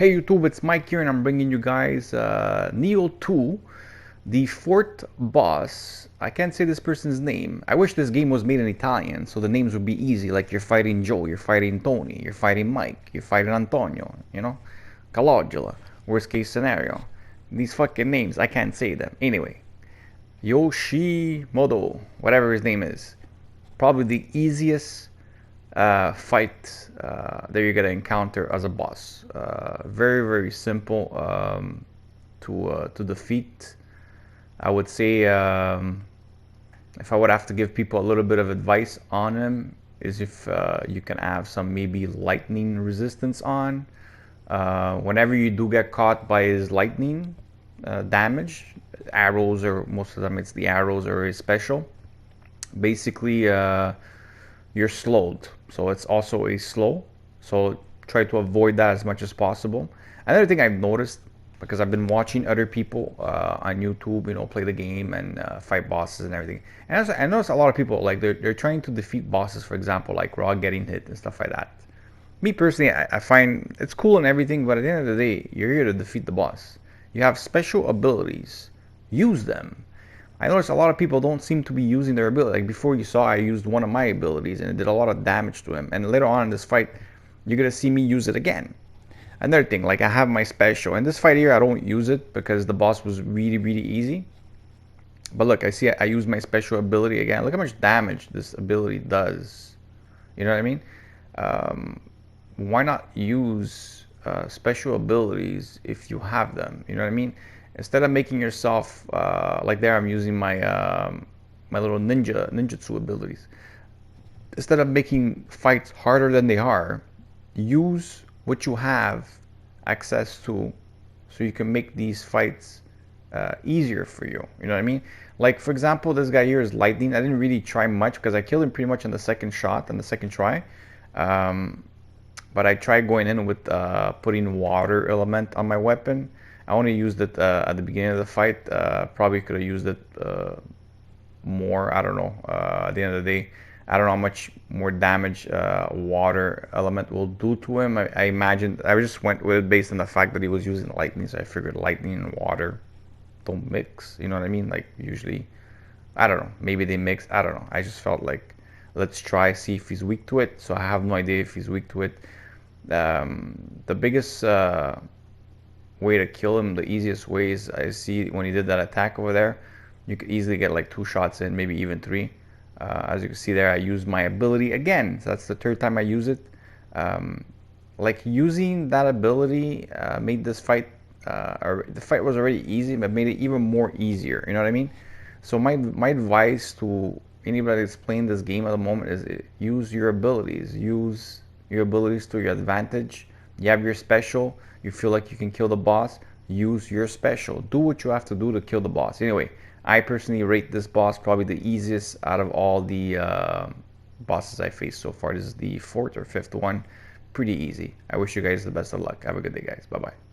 Hey YouTube, it's Mike here and I'm bringing you guys Nioh 2, the fourth boss. I can't say this person's name. I wish this game was made in Italian so the names would be easy, like you're fighting Joe, you're fighting Tony, you're fighting Mike, you're fighting Antonio, you know? Calogula, worst case scenario. These fucking names, I can't say them. Anyway, Yoshimoto, whatever his name is. Probably the easiest fight that you're gonna encounter as a boss. Very simple to defeat. I would say if I would have to give people a little bit of advice on him, is if you can have some maybe lightning resistance on. Whenever you do get caught by his lightning damage, arrows, or most of the time it's the arrows or his special, basically you're slowed, so it's also a slow, so try to avoid that as much as possible. Another thing I've noticed, because I've been watching other people on YouTube, you know, play the game and fight bosses and everything, and I noticed a lot of people, like, they're trying to defeat bosses, for example, like Raw getting hit and stuff like that. Me personally, I find it's cool and everything, but at the end of the day, you're here to defeat the boss. You have special abilities, use them. I noticed a lot of people don't seem to be using their ability. Like before, you saw I used one of my abilities and it did a lot of damage to him. And later on in this fight, you're gonna see me use it again. Another thing, like I have my special. In this fight here, I don't use it because the boss was really easy. But look, I see I use my special ability again. Look how much damage this ability does. You know what I mean? Why not use special abilities if you have them? You know what I mean? Instead of making yourself like there, I'm using my my little ninjutsu abilities. Instead of making fights harder than they are, use what you have access to, so you can make these fights easier for you. You know what I mean? Like for example, this guy here is lightning. I didn't really try much because I killed him pretty much on the second shot and the second try. But I tried going in with putting water element on my weapon. I only used it at the beginning of the fight. Probably could have used it more. I don't know. At the end of the day, I don't know how much more damage water element will do to him. I imagined, I just went with it based on the fact that he was using lightning, so I figured lightning and water don't mix. You know what I mean? Like usually, I don't know. Maybe they mix. I don't know. I just felt like let's try see if he's weak to it. So I have no idea if he's weak to it. The biggest way to kill him, the easiest ways I see when he did that attack over there, you could easily get like 2 shots in, maybe even 3. As you can see there, I used my ability again, so that's the 3rd time I use it. Like using that ability made this fight, or the fight was already easy, but made it even more easier. You know what I mean? So my advice to anybody that's playing this game at the moment is use your abilities. Use your abilities to your advantage. You have your special. You feel like you can kill the boss. Use your special. Do what you have to do to kill the boss. Anyway, I personally rate this boss probably the easiest out of all the bosses I faced so far. This is the 4th or 5th one. Pretty easy. I wish you guys the best of luck. Have a good day, guys. Bye-bye.